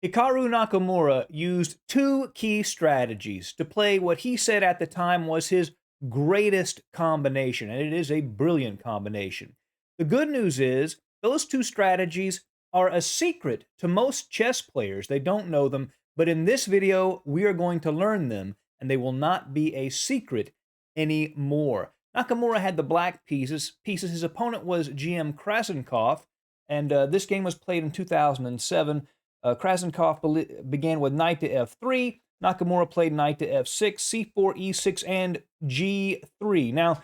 Hikaru Nakamura used two key strategies to play what he said at the time was his greatest combination, and it is a brilliant combination. The good news is those two strategies are a secret to most chess players. They don't know them, but in this video, we are going to learn them, and they will not be a secret anymore. Nakamura had the black pieces. His opponent was GM Krasenkov, and this game was played in 2007. Krasenkov began with knight to f3. Nakamura played knight to f6, c4, e6, and g3. Now,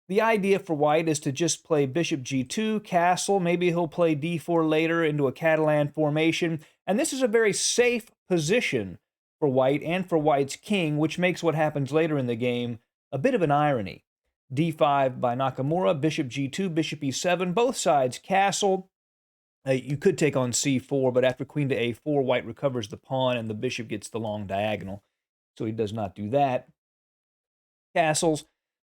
the idea for white is to just play bishop g2, castle. Maybe he'll play d4 later into a Catalan formation. And this is a very safe position for white and for white's king, which makes what happens later in the game a bit of an irony. d5 by Nakamura, bishop g2, bishop e7, both sides castle. You could take on c4, but after queen to a4, white recovers the pawn and the bishop gets the long diagonal. So he does not do that. Castles.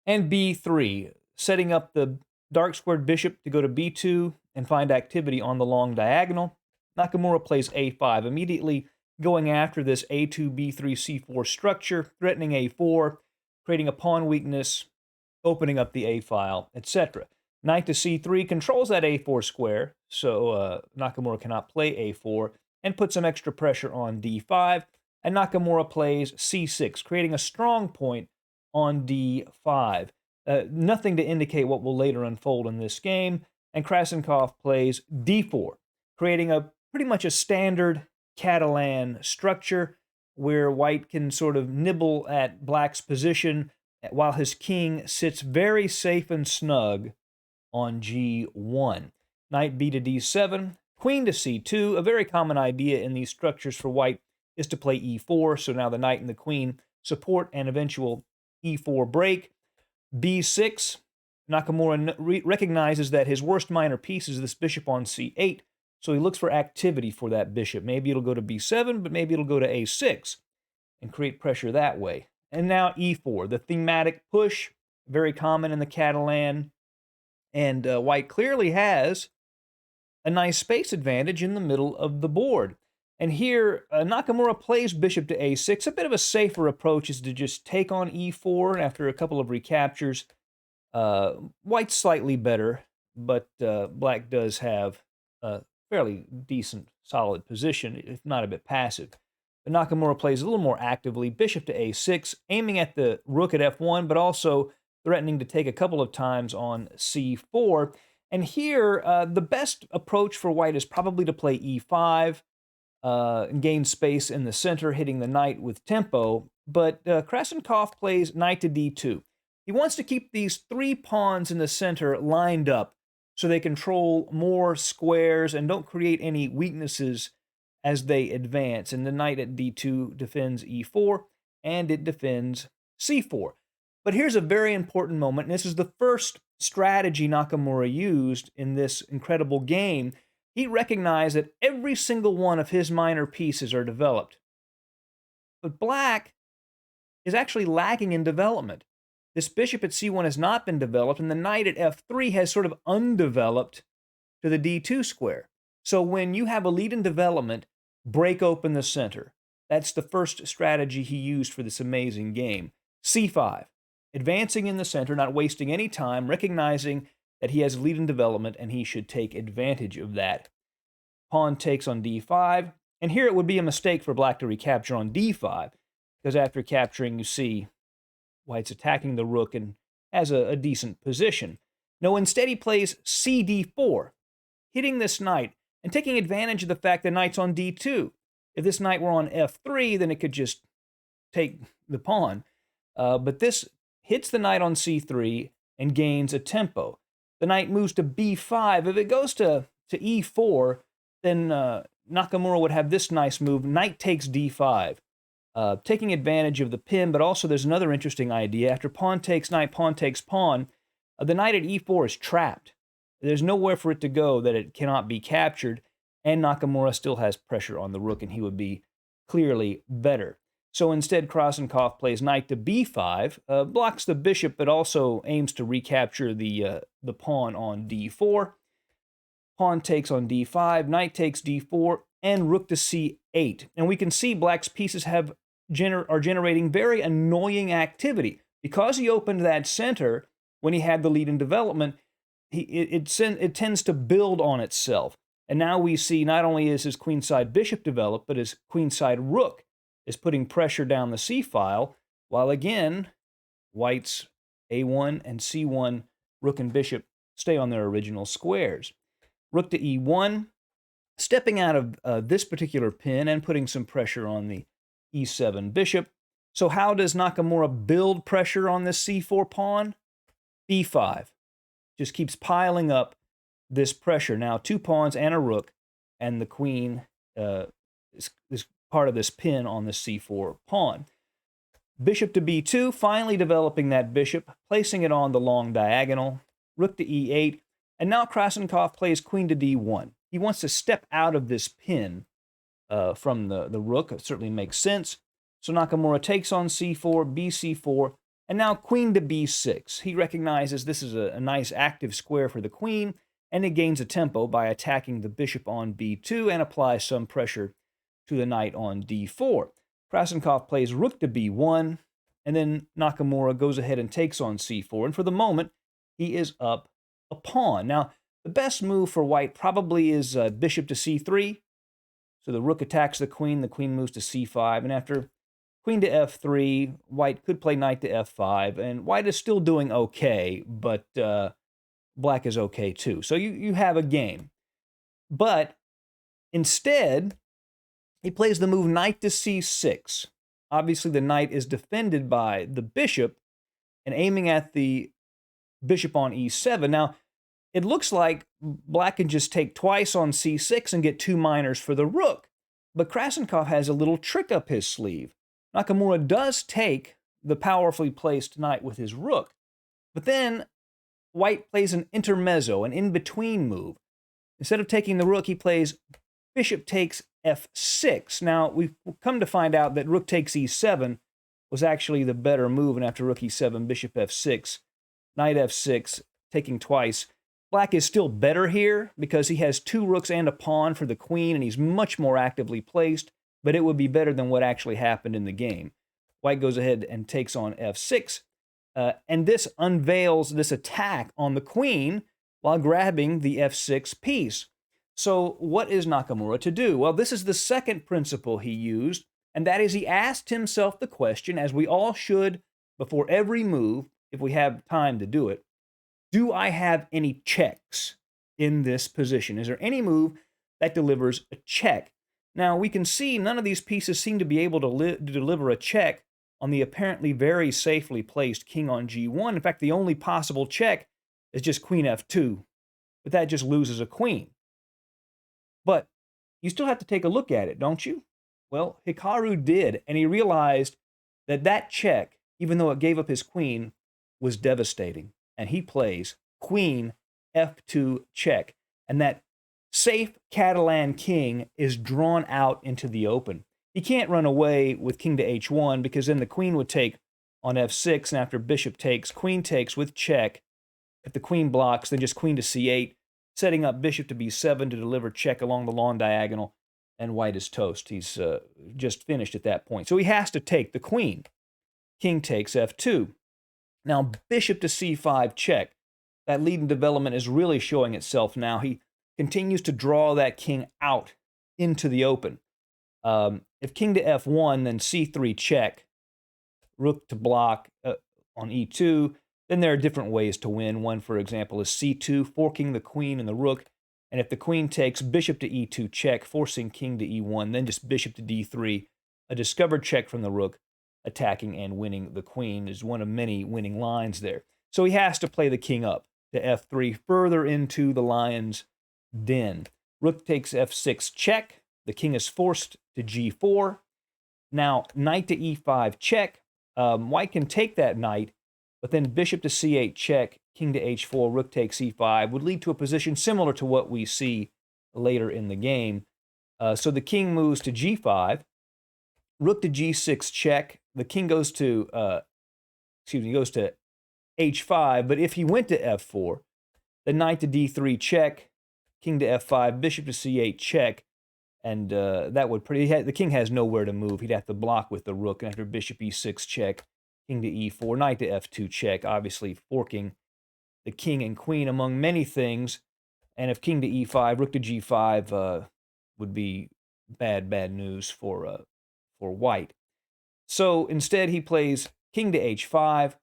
And b3, setting up the dark squared bishop to go to b2 and find activity on the long diagonal. Nakamura plays a5, immediately going after this a2, b3, c4 structure, threatening a4, creating a pawn weakness, opening up the a file, etc. Knight to c3 controls that a4 square, so Nakamura cannot play a4, and put some extra pressure on d5, and Nakamura plays c6, creating a strong point on d5. Nothing to indicate what will later unfold in this game, and Krasenkov plays d4, creating pretty much a standard Catalan structure where white can sort of nibble at black's position while his king sits very safe and snug on g1. Knight b to d7, queen to c2. A very common idea in these structures for white is to play e4, so now the knight and the queen support an eventual e4 break. b6, Nakamura recognizes that his worst minor piece is this bishop on c8, so he looks for activity for that bishop. Maybe it'll go to b7, but maybe it'll go to a6 and create pressure that way. And now e4, the thematic push, very common in the Catalan. And white clearly has a nice space advantage in the middle of the board. And here, Nakamura plays bishop to a6. A bit of a safer approach is to just take on e4 after a couple of recaptures. White's slightly better, but black does have a fairly decent, solid position, if not a bit passive. But Nakamura plays a little more actively, bishop to a6, aiming at the rook at f1, but also threatening to take a couple of times on c4. And here, the best approach for white is probably to play e5, and gain space in the center, hitting the knight with tempo. But Krasenkov plays knight to d2. He wants to keep these three pawns in the center lined up so they control more squares and don't create any weaknesses as they advance. And the knight at d2 defends e4, and it defends c4. But here's a very important moment, and this is the first strategy Nakamura used in this incredible game. He recognized that every single one of his minor pieces are developed. But black is actually lacking in development. This bishop at c1 has not been developed, and the knight at f3 has sort of undeveloped to the d2 square. So when you have a lead in development, break open the center. That's the first strategy he used for this amazing game. c5. Advancing in the center, not wasting any time, recognizing that he has lead in development and he should take advantage of that. Pawn takes on d5, and here it would be a mistake for black to recapture on d5, because after capturing, you see white's attacking the rook and has a decent position. No, instead he plays cd4, hitting this knight and taking advantage of the fact the knight's on d2. If this knight were on f3, then it could just take the pawn. But this hits the knight on c3 and gains a tempo. The knight moves to b5. If it goes to e4, then Nakamura would have this nice move. Knight takes d5, taking advantage of the pin, but also there's another interesting idea. After pawn takes knight, pawn takes pawn, the knight at e4 is trapped. There's nowhere for it to go that it cannot be captured, and Nakamura still has pressure on the rook, and he would be clearly better. So instead, Krasenkov plays knight to b5, blocks the bishop, but also aims to recapture the pawn on d4. Pawn takes on d5, knight takes d4, and rook to c8. And we can see black's pieces are generating very annoying activity. Because he opened that center when he had the lead in development, it tends to build on itself. And now we see not only is his queenside bishop developed, but his queenside rook is putting pressure down the c-file, while again, white's a1 and c1 rook and bishop stay on their original squares. Rook to e1, stepping out of this particular pin and putting some pressure on the e7 bishop. So how does Nakamura build pressure on this c4 pawn? b5. Just keeps piling up this pressure. Now 2 pawns and a rook, and the queen is part of this pin on the c4 pawn. Bishop to b2, finally developing that bishop, placing it on the long diagonal. Rook to e8, and now Krasenkov plays queen to d1. He wants to step out of this pin from the rook. It certainly makes sense. So Nakamura takes on c4, bc4, and now queen to b6. He recognizes this is a nice active square for the queen, and he gains a tempo by attacking the bishop on b2 and applies some pressure to the knight on d4. Krasenkov plays rook to b1, and then Nakamura goes ahead and takes on c4. And for the moment, he is up a pawn. Now, the best move for white probably is bishop to c3. So the rook attacks the queen moves to c5, and after queen to f3, white could play knight to f5, and white is still doing okay, but black is okay too. So you have a game. But instead, he plays the move knight to c6. Obviously, the knight is defended by the bishop and aiming at the bishop on e7. Now, it looks like black can just take twice on c6 and get 2 minors for the rook. But Krasenkov has a little trick up his sleeve. Nakamura does take the powerfully placed knight with his rook. But then white plays an intermezzo, an in-between move. Instead of taking the rook, he plays bishop takes f6. Now, we've come to find out that rook takes e7 was actually the better move, and after rook e7, bishop f6, knight f6, taking twice. Black is still better here because he has 2 rooks and a pawn for the queen, and he's much more actively placed, but it would be better than what actually happened in the game. White goes ahead and takes on f6, and this unveils this attack on the queen while grabbing the f6 piece. So what is Nakamura to do? Well, this is the second principle he used, and that is he asked himself the question, as we all should before every move, if we have time to do it, do I have any checks in this position? Is there any move that delivers a check? Now, we can see none of these pieces seem to be able to deliver a check on the apparently very safely placed king on g1. In fact, the only possible check is just queen f2, but that just loses a queen. But you still have to take a look at it, don't you? Well, Hikaru did, and he realized that that check, even though it gave up his queen, was devastating. And he plays queen f2 check. And that safe Catalan king is drawn out into the open. He can't run away with king to h1 because then the queen would take on f6, and after bishop takes, queen takes with check. If the queen blocks, then just queen to c8, setting up bishop to b7 to deliver check along the long diagonal, and white is toast. He's just finished at that point. So he has to take the queen. King takes f2. Now, bishop to c5 check. That lead in development is really showing itself now. He continues to draw that king out into the open. If king to f1, then c3 check. Rook to block on e2. Then there are different ways to win. One, for example, is c2, forking the queen and the rook. And if the queen takes, bishop to e2 check, forcing king to e1, then just bishop to d3, a discovered check from the rook, attacking and winning the queen is one of many winning lines there. So he has to play the king up to f3, further into the lion's den. Rook takes f6 check. The king is forced to g4. Now, knight to e5 check. White can take that knight, but then bishop to c8 check, king to h4, rook takes e5 would lead to a position similar to what we see later in the game. So the king moves to g5, rook to g6 check. The king goes to goes to h5, but if he went to f4, the knight to d3 check, king to f5, bishop to c8 check, And that would the king has nowhere to move. He'd have to block with the rook, and after bishop e6 check, king to e4, knight to f2 check, obviously forking the king and queen among many things. And if king to e5, rook to g5 would be bad news for white. So instead, he plays king to h5.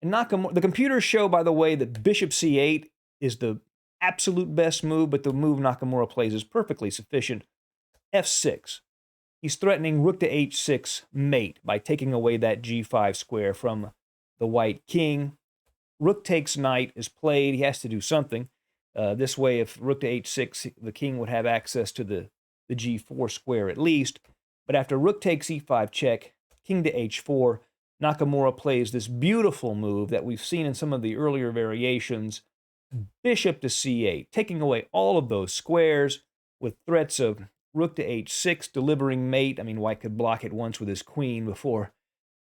And Nakamura, the computers show, by the way, that bishop c8 is the absolute best move, but the move Nakamura plays is perfectly sufficient. f6. He's threatening rook to h6 mate by taking away that g5 square from the white king. Rook takes knight is played. He has to do something. This way, if rook to h6, the king would have access to the g4 square at least. But after rook takes e5 check, king to h4, Nakamura plays this beautiful move that we've seen in some of the earlier variations, bishop to c8, taking away all of those squares with threats of rook to h6, delivering mate. I mean, white could block it once with his queen before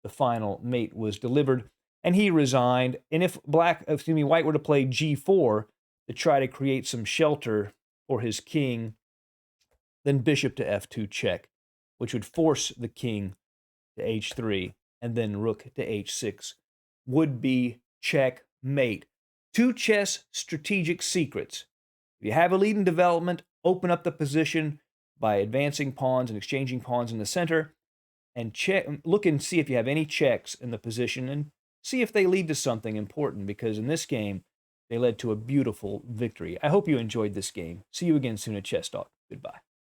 the final mate was delivered. And he resigned. And if white were to play g4 to try to create some shelter for his king, then bishop to f2 check, which would force the king to h3, and then rook to h6 would be checkmate. Two chess strategic secrets. If you have a lead in development, open up the position by advancing pawns and exchanging pawns in the center, and look and see if you have any checks in the position, and see if they lead to something important, because in this game, they led to a beautiful victory. I hope you enjoyed this game. See you again soon at Chess Talk. Goodbye.